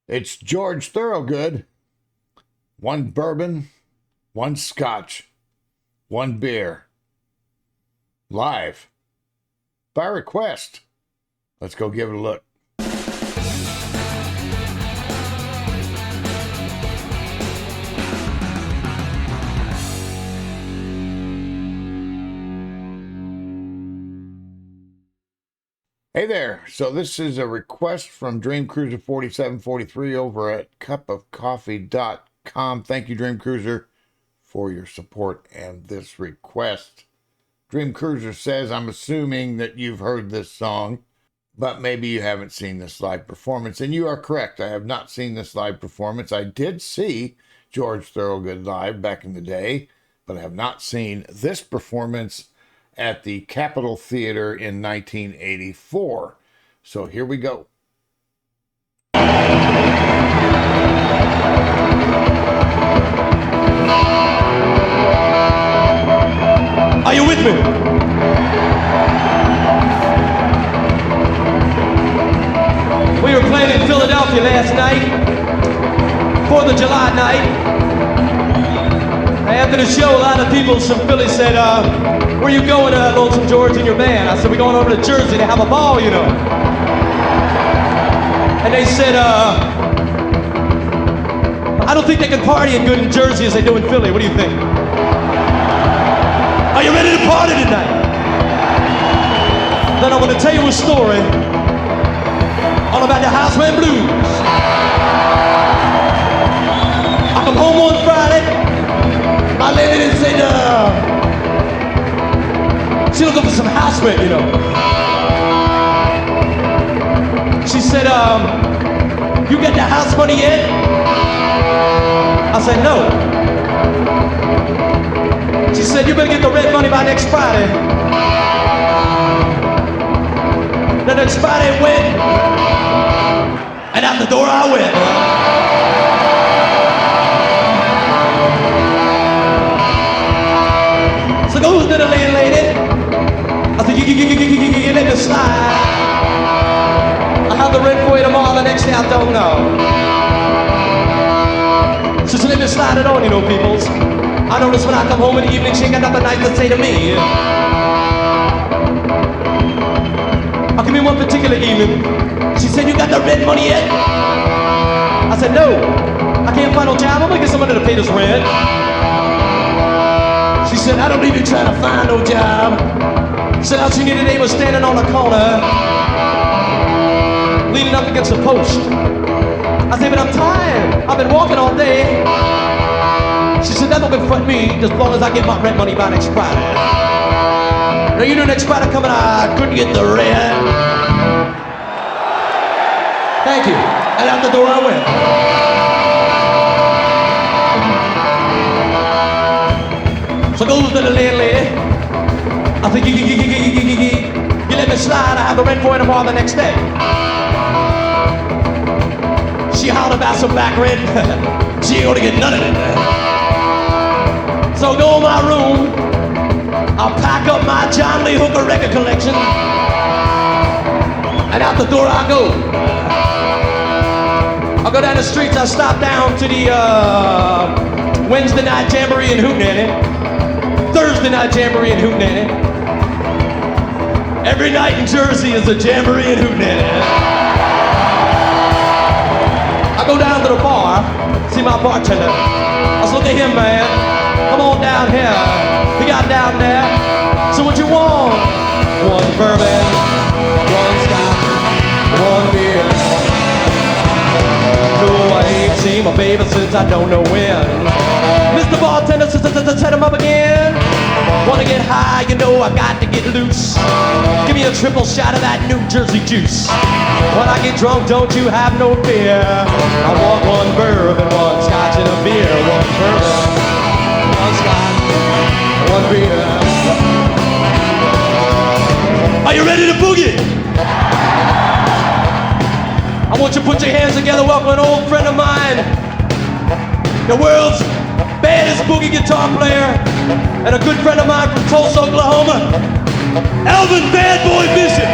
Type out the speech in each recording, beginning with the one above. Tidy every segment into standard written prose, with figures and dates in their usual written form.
It's George Thorogood. One bourbon, one scotch, one beer. Live. By request. Let's go give it a look. Hey there, so this is a request from Dream Cruiser 4743 over at cupofcoffee.com. Thank you, Dream Cruiser, for your support and this request. Dream Cruiser says, I'm assuming that you've heard this song, but maybe you haven't seen this live performance. And you are correct, I have not seen this live performance. I did see George Thorogood live back in the day, but I have not seen this performance at the Capitol Theater in 1984. So here we go. Are you with me? We were playing in Philadelphia last night, 4th of July night. After the show, a lot of people from Philly said, where you going, Lonesome George, and your band? I said, we're going over to Jersey to have a ball, you know. And they said, I don't think they can party as good in Jersey as they do in Philly. What do you think? Are you ready to party tonight? Then I'm going to tell you a story all about the Houseman Blues. I come home one Friday. My lady didn't say, she looking for some house rent, you know. She said, you get the house money yet? I said, no. She said, you better get the rent money by next Friday. The next Friday went, and out the door I went. So goes to the landlady. I said, you let me slide. I have the rent for you tomorrow, the next day I don't know. She said, let me slide it on, you know, peoples. I notice when I come home in the evening, she ain't got nothing nice to say to me. I came in one particular evening. She said, you got the rent money yet? I said, no. I can't find no job. I'm gonna get somebody to pay this rent. She said, I don't need you trying to find no job. Said all she needed today was standing on the corner, leaning up against a post. I said, but I'm tired. I've been walking all day. She said, that don't confront me as long as I get my rent money by next Friday. Now you know next Friday coming, I couldn't get the rent. Thank you. And out the door I went. So goes to the landlady. I think you let me slide. I have the rent for you tomorrow the next day. She hollered about some back rent. She ain't gonna get none of it. So go in my room. I'll pack up my John Lee Hooker record collection. And out the door I go. I'll go down the streets. I'll stop down to the Wednesday night jamboree in Hootenanny. Thursday night jamboree in Hootenanny. Every night in Jersey is a jamboree in Hootenanny. I go down to the bar, see my bartender. I said, look at him, man. Come on down here. He got down there. So what you want? One bourbon, one scotch, one beer. No, I ain't seen my baby since I don't know when. Mr. Bartender, set him up again. Wanna get high, you know I got to get loose. Give me a triple shot of that New Jersey juice. When I get drunk, don't you have no fear. I want one bourbon, one scotch and a beer. One bourbon, one scotch, one beer. Are you ready to boogie? I want you to put your hands together, welcome an old friend of mine, the world's baddest boogie guitar player, and a good friend of mine from Tulsa, Oklahoma, Elvin Bad Boy Bishop.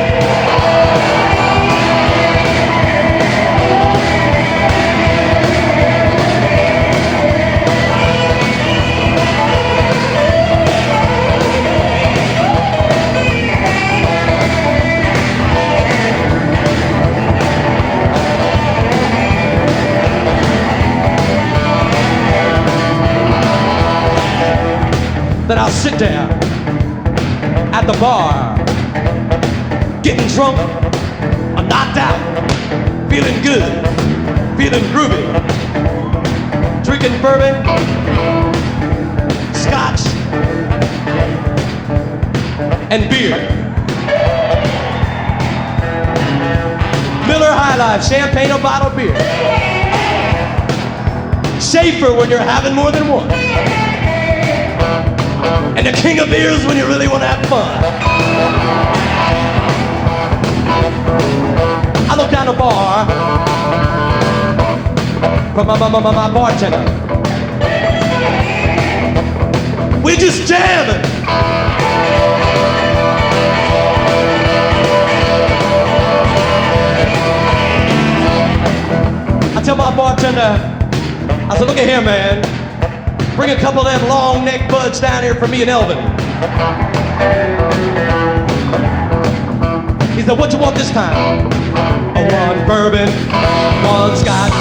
Then I'll sit there at the bar, getting drunk or knocked out, feeling good, feeling groovy, drinking bourbon, Scotch, and beer. Miller High Life, champagne or bottled beer. Schaefer when you're having more than one. And the king of beers when you really want to have fun. I look down the bar from my bartender. We're just jamming. I tell my bartender, I said, look at here, man. Bring a couple of them long neck buds down here for me and Elvin. He said, what you want this time? One bourbon, one Scotch,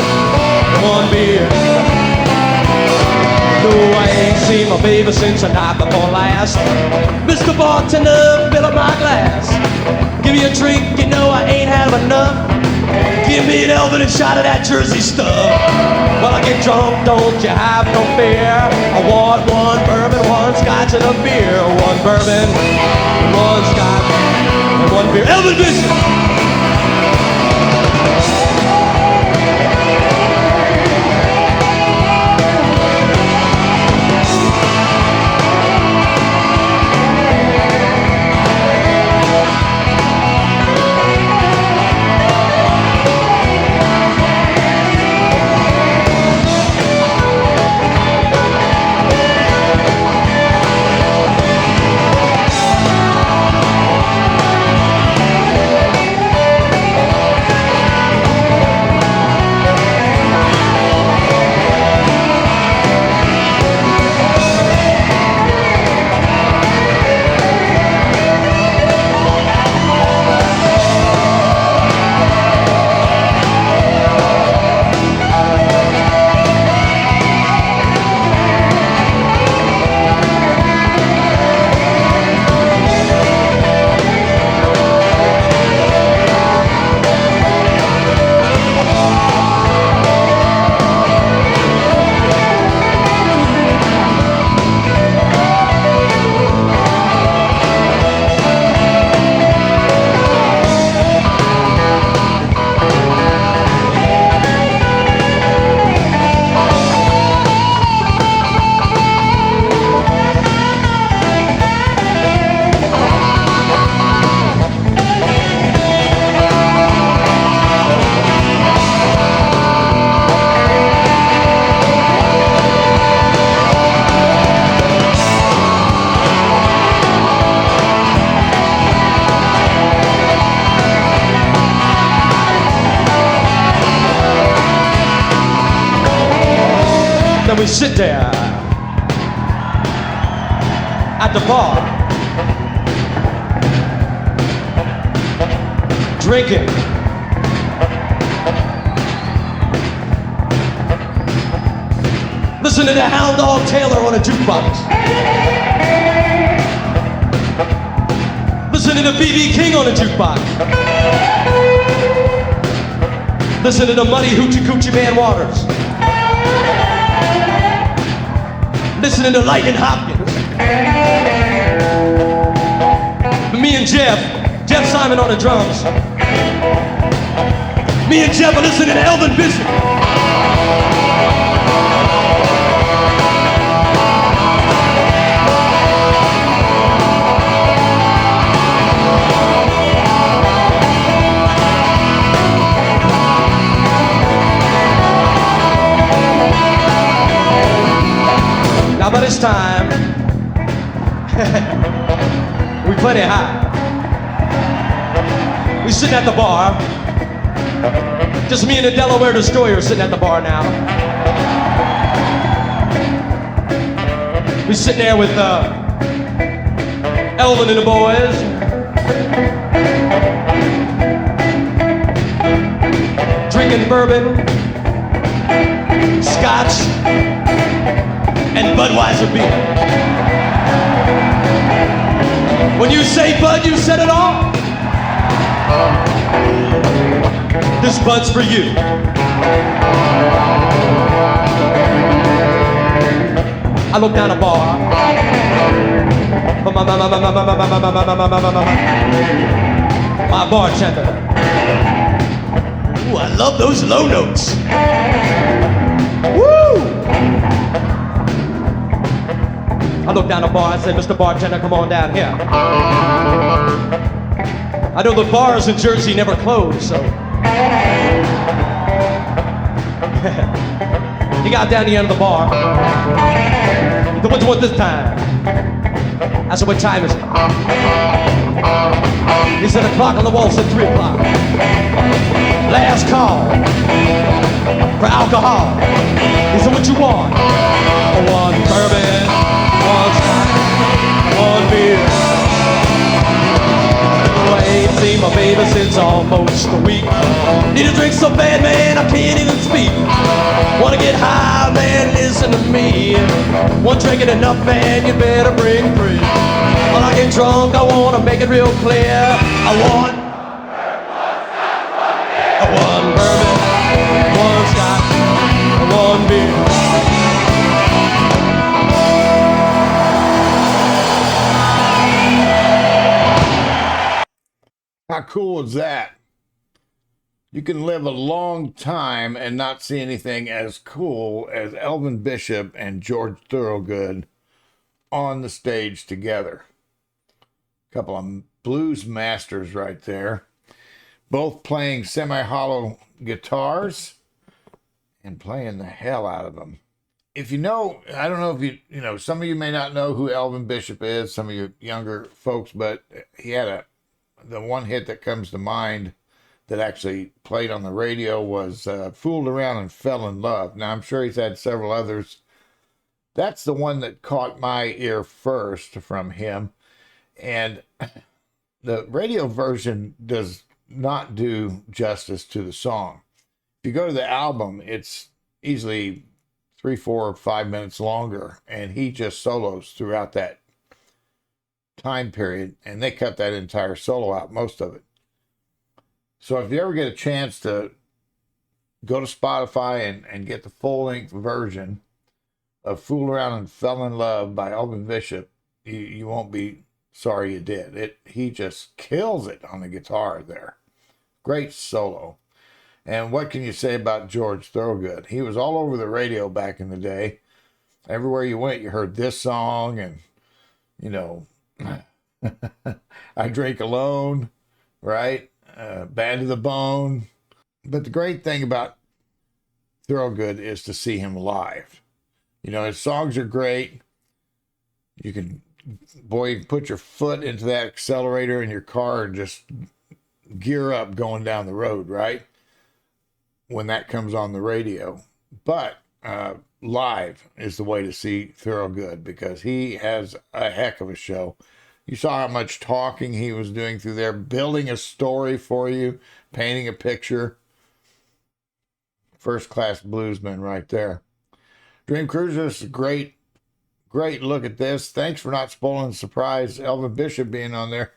one beer. No, I ain't seen my baby since the night before last. Mr. Bartender, fill up my glass. Give me a drink, you know I ain't had enough. Give me an Elvin and shot of that Jersey stuff. Well, I get drunk, don't you have no fear. I want one bourbon, one Scotch, and a beer. One bourbon, one Scotch, and one beer. Elvin Bishop! Then we sit there at the bar, drinking, listening to Hound Dog Taylor on a jukebox, listening to B.B. King on a jukebox, listening to Muddy Hoochie Coochie Man Waters, listening to Lightning Hopkins. Me and Jeff Simon on the drums. Me and Jeff are listening to Elvin Bishop. Now by this time, we plenty high. We sitting at the bar. Just me and the Delaware Destroyer sitting at the bar now. We sitting there with Elvin and the boys. Drinking bourbon, Scotch, and Budweiser beer. When you say bud, you said it all. This bud's for you. I look down a bar. My bartender. Ooh, I love those low notes. Woo! I look down the bar, I said, Mr. Bartender, come on down here. I know the bars in Jersey never close, so. He got down the end of the bar. He said, what do you want this time? I said, what time is it? He said, the clock on the wall said 3 o'clock. Last call for alcohol. He said, what you want? One bourbon, one scotch, one beer. I ain't seen my baby since almost a week. Need a drink so bad, man, I can't even speak. Wanna get high, man, listen to me. One drink ain't enough, man, you better bring 3. When I get drunk, I wanna make it real clear. I want one bourbon, one scotch, one beer. How cool is that? You can live a long time and not see anything as cool as Elvin Bishop and George Thorogood on the stage together. A couple of blues masters right there, both playing semi-hollow guitars and playing the hell out of them. If you know, I don't know if you know, some of you may not know who Elvin Bishop is, some of you younger folks, but he had the one hit that comes to mind that actually played on the radio was Fooled Around and Fell in Love. Now, I'm sure he's had several others. That's the one that caught my ear first from him. And the radio version does not do justice to the song. If you go to the album, it's easily 3, 4, 5 minutes longer, and he just solos throughout that time period, and they cut that entire solo out, most of it. So if you ever get a chance to go to Spotify and get the full-length version of Fool Around and Fell in Love by Elvin Bishop, you won't be sorry you did. He just kills it on the guitar there. Great solo. And what can you say about George Thorogood? He was all over the radio back in the day. Everywhere you went, you heard this song, and, you know, I Drink Alone, right? Bad to the Bone. But the great thing about Thorogood is to see him live. You know, his songs are great. You can put your foot into that accelerator in your car and just gear up going down the road, right? When that comes on the radio. But live is the way to see Thorogood, because he has a heck of a show. You saw how much talking he was doing through there, building a story for you, painting a picture. First-class bluesman right there. Dream Cruisers, great look at this. Thanks for not spoiling the surprise. Elvin Bishop being on there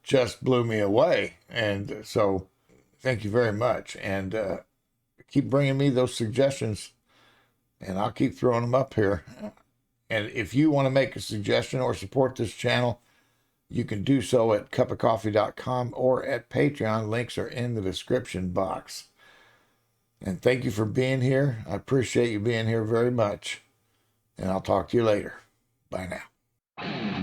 just blew me away. And so thank you very much. And keep bringing me those suggestions, and I'll keep throwing them up here. And if you want to make a suggestion or support this channel, you can do so at cupofcoffee.com or at Patreon. Links are in the description box. And thank you for being here. I appreciate you being here very much. And I'll talk to you later. Bye now.